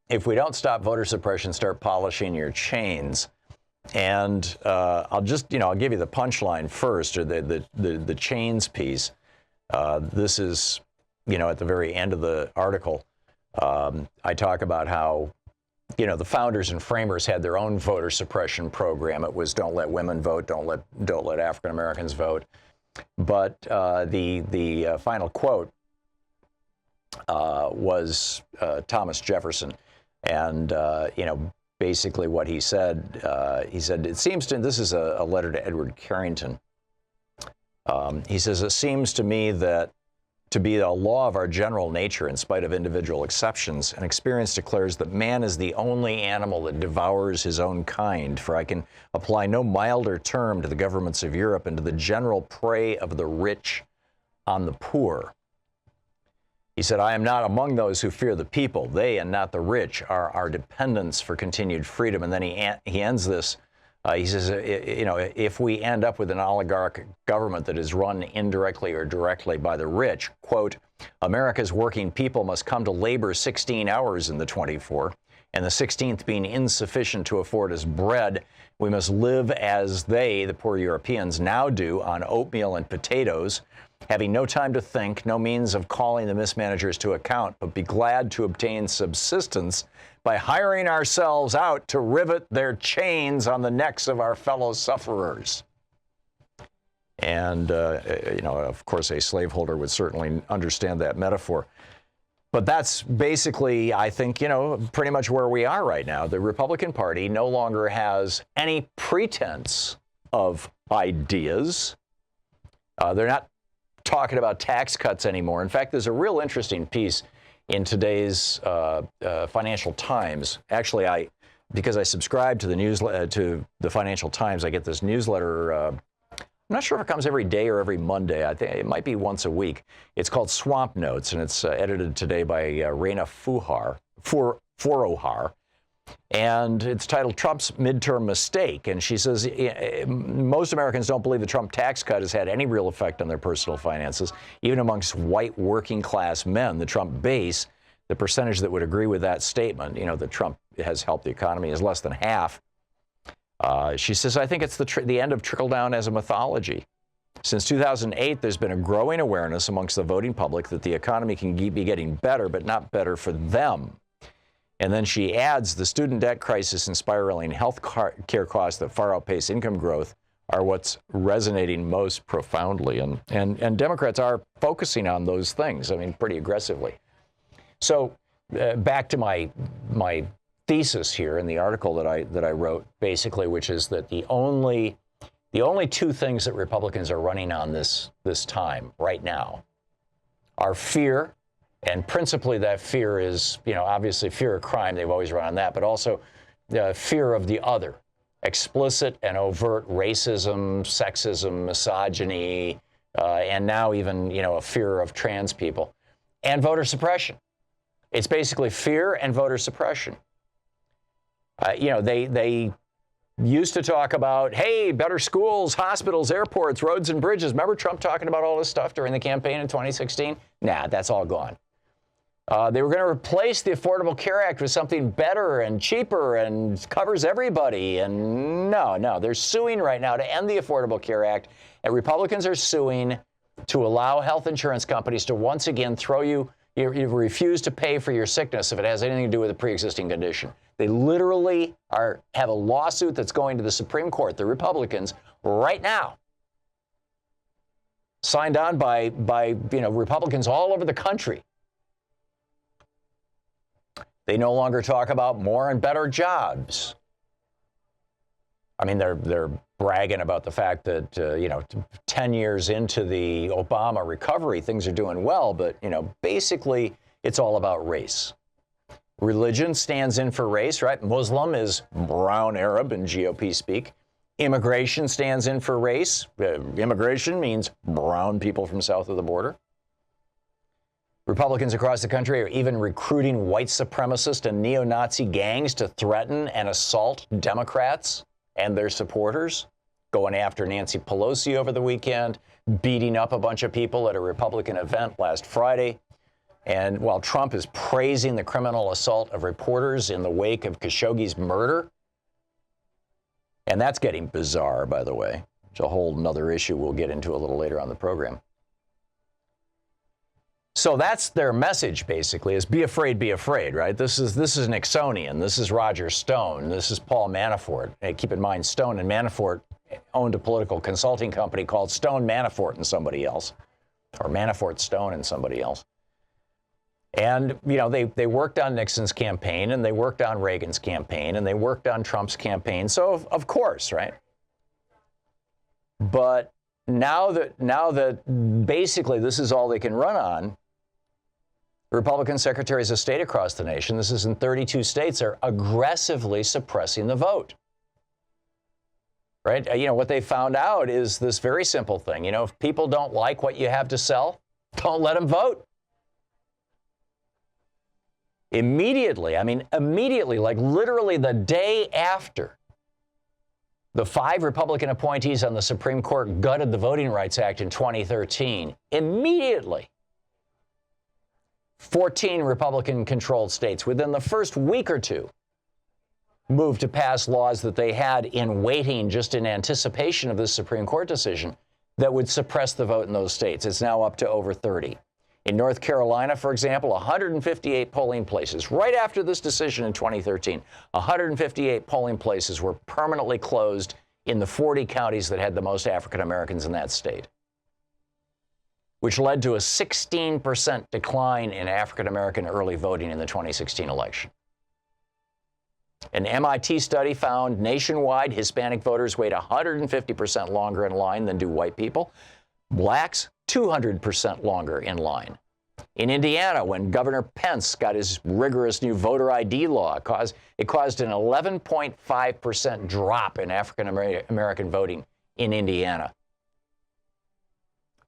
if we don't stop voter suppression, start polishing your chains. And I'll just, I'll give you the punchline first, or the chains piece. This is, at the very end of the article. I talk about how, the founders and framers had their own voter suppression program. It was don't let women vote, don't let African Americans vote. But the final quote was Thomas Jefferson, and basically what he said, it seems to, this is a letter to Edward Carrington. He says, it seems to me that to be a law of our general nature in spite of individual exceptions, and experience declares that man is the only animal that devours his own kind, for I can apply no milder term to the governments of Europe and to the general prey of the rich on the poor. He said, I am not among those who fear the people. They, and not the rich, are our dependents for continued freedom. And then he ends this. He says, if we end up with an oligarchic government that is run indirectly or directly by the rich, quote, America's working people must come to labor 16 hours in the 24, and the 16th being insufficient to afford us bread, we must live as they, the poor Europeans, now do on oatmeal and potatoes, having no time to think, no means of calling the mismanagers to account, but be glad to obtain subsistence by hiring ourselves out to rivet their chains on the necks of our fellow sufferers. And, of course, a slaveholder would certainly understand that metaphor. But that's basically, I think, pretty much where we are right now. The Republican Party no longer has any pretense of ideas. They're not talking about tax cuts anymore. In fact, there's a real interesting piece in today's Financial Times. Actually, because I subscribe to the newsletter, to the Financial Times, I get this newsletter. I'm not sure if it comes every day or every Monday. I think it might be once a week. It's called Swamp Notes, and it's edited today by Raina Forohar. And it's titled Trump's Midterm Mistake. And she says most Americans don't believe the Trump tax cut has had any real effect on their personal finances. Even amongst white working class men, the Trump base, the percentage that would agree with that statement, that Trump has helped the economy, is less than half. She says, I think it's the end of trickle-down as a mythology. Since 2008, there's been a growing awareness amongst the voting public that the economy can be getting better, but not better for them. And then she adds, the student debt crisis and spiraling health care costs that far outpace income growth are what's resonating most profoundly. And Democrats are focusing on those things, pretty aggressively. So back to my thesis here in the article that I wrote, basically, which is that the only two things that Republicans are running on this time right now are fear. And principally that fear is, obviously fear of crime. They've always run on that, but also the fear of the other, explicit and overt racism, sexism, misogyny, and now even, a fear of trans people, and voter suppression. It's basically fear and voter suppression. They used to talk about, hey, better schools, hospitals, airports, roads and bridges. Remember Trump talking about all this stuff during the campaign in 2016? Nah, that's all gone. They were going to replace the Affordable Care Act with something better and cheaper and covers everybody. And no, they're suing right now to end the Affordable Care Act. And Republicans are suing to allow health insurance companies to once again throw you refuse to pay for your sickness if it has anything to do with a pre-existing condition. They literally have a lawsuit that's going to the Supreme Court, the Republicans, right now, signed on by Republicans all over the country. They no longer talk about more and better jobs. They're bragging about the fact that 10 years into the Obama recovery, things are doing well, but basically it's all about race. Religion stands in for race, right? Muslim is brown Arab in GOP speak. Immigration stands in for race. Immigration means brown people from south of the border. Republicans across the country are even recruiting white supremacist and neo-Nazi gangs to threaten and assault Democrats and their supporters, going after Nancy Pelosi over the weekend, beating up a bunch of people at a Republican event last Friday. And while Trump is praising the criminal assault of reporters in the wake of Khashoggi's murder, and that's getting bizarre, by the way. It's a whole nother issue we'll get into a little later on the program. So that's their message, basically, is be afraid, right? This is Nixonian. This is Roger Stone. This is Paul Manafort. And keep in mind, Stone and Manafort owned a political consulting company called Stone, Manafort, and somebody else, or Manafort, Stone, and somebody else. And, you know, they worked on Nixon's campaign, and they worked on Reagan's campaign, and they worked on Trump's campaign. So, of course, right? But now that basically this is all they can run on, Republican secretaries of state across the nation, this is in 32 states, are aggressively suppressing the vote. Right? You know, what they found out is this very simple thing. You know, if people don't like what you have to sell, don't let them vote. Immediately, like literally the day after the 5 Republican appointees on the Supreme Court gutted the Voting Rights Act in 2013, immediately 14 Republican-controlled states within the first week or two moved to pass laws that they had in waiting, just in anticipation of this Supreme Court decision, that would suppress the vote in those states. It's now up to over 30. In North Carolina, for example, 158 polling places. Right after this decision in 2013, 158 polling places were permanently closed in the 40 counties that had the most African Americans in that state, which led to a 16% decline in African American early voting in the 2016 election. An MIT study found nationwide Hispanic voters wait 150% longer in line than do white people. Blacks, 200% longer in line. In Indiana, when Governor Pence got his rigorous new voter ID law, it caused an 11.5% drop in African American voting in Indiana.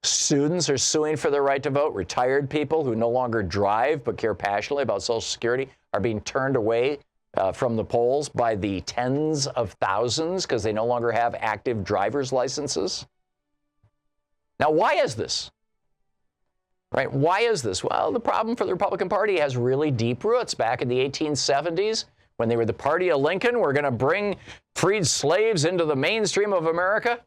Students are suing for their right to vote. Retired people who no longer drive but care passionately about Social Security are being turned away from the polls by the tens of thousands because they no longer have active driver's licenses. Now, why is this? Right? Why is this? Well, the problem for the Republican Party has really deep roots. Back in the 1870s, when they were the party of Lincoln, we're going to bring freed slaves into the mainstream of America.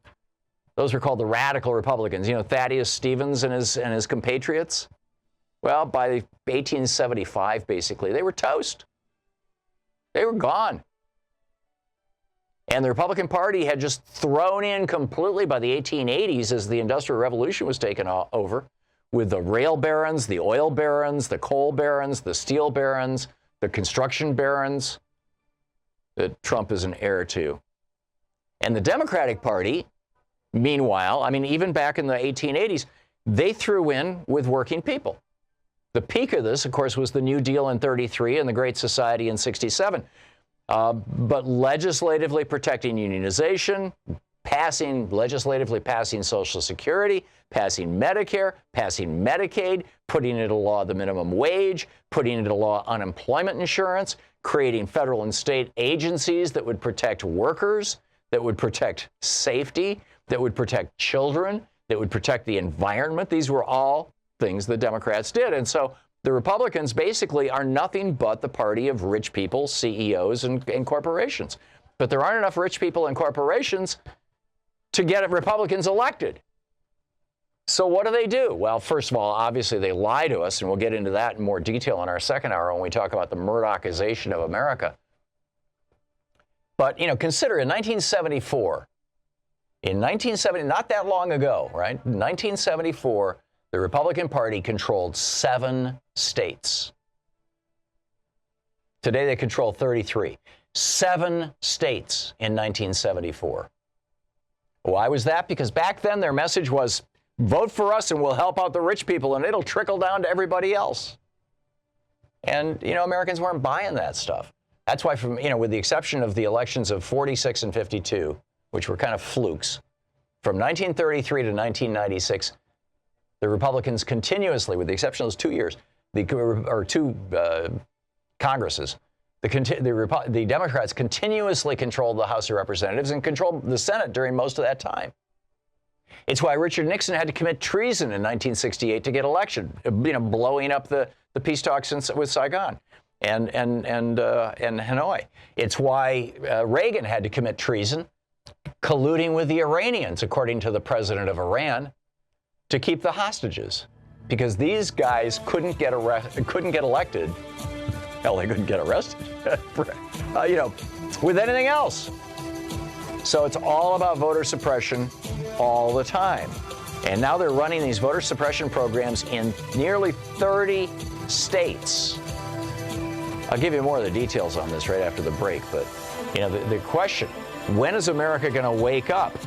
Those were called the radical Republicans. You know, Thaddeus Stevens and his compatriots. Well, by 1875, basically, they were toast. They were gone. And the Republican Party had just thrown in completely by the 1880s as the Industrial Revolution was taken over with the rail barons, the oil barons, the coal barons, the steel barons, the construction barons that Trump is an heir to. And the Democratic Party, meanwhile, even back in the 1880s, they threw in with working people. The peak of this, of course, was the New Deal in 33 and the Great Society in 67. But legislatively protecting unionization, legislatively passing Social Security, passing Medicare, passing Medicaid, putting into law the minimum wage, putting into law unemployment insurance, creating federal and state agencies that would protect workers, that would protect safety, that would protect children, that would protect the environment. These were all things the Democrats did. And so the Republicans basically are nothing but the party of rich people, CEOs, and corporations. But there aren't enough rich people and corporations to get Republicans elected. So what do? Well, first of all, obviously they lie to us, and we'll get into that in more detail in our second hour when we talk about the Murdochization of America. But, consider in 1974, not that long ago, right? In 1974, the Republican Party controlled 7 states. Today they control 33. 7 states in 1974. Why was that? Because back then their message was, vote for us and we'll help out the rich people and it'll trickle down to everybody else. And, Americans weren't buying that stuff. That's why, with the exception of the elections of 46 and 52, which were kind of flukes, from 1933 to 1996, the Republicans continuously, with the exception of those 2 years, two Congresses, the Democrats continuously controlled the House of Representatives and controlled the Senate during most of that time. It's why Richard Nixon had to commit treason in 1968 to get elected, blowing up the peace talks with Saigon and Hanoi. It's why Reagan had to commit treason, colluding with the Iranians, according to the president of Iran, to keep the hostages, because these guys couldn't get elected. Hell, they couldn't get arrested, with anything else. So it's all about voter suppression all the time. And now they're running these voter suppression programs in nearly 30 states. I'll give you more of the details on this right after the break. But, the question, when is America going to wake up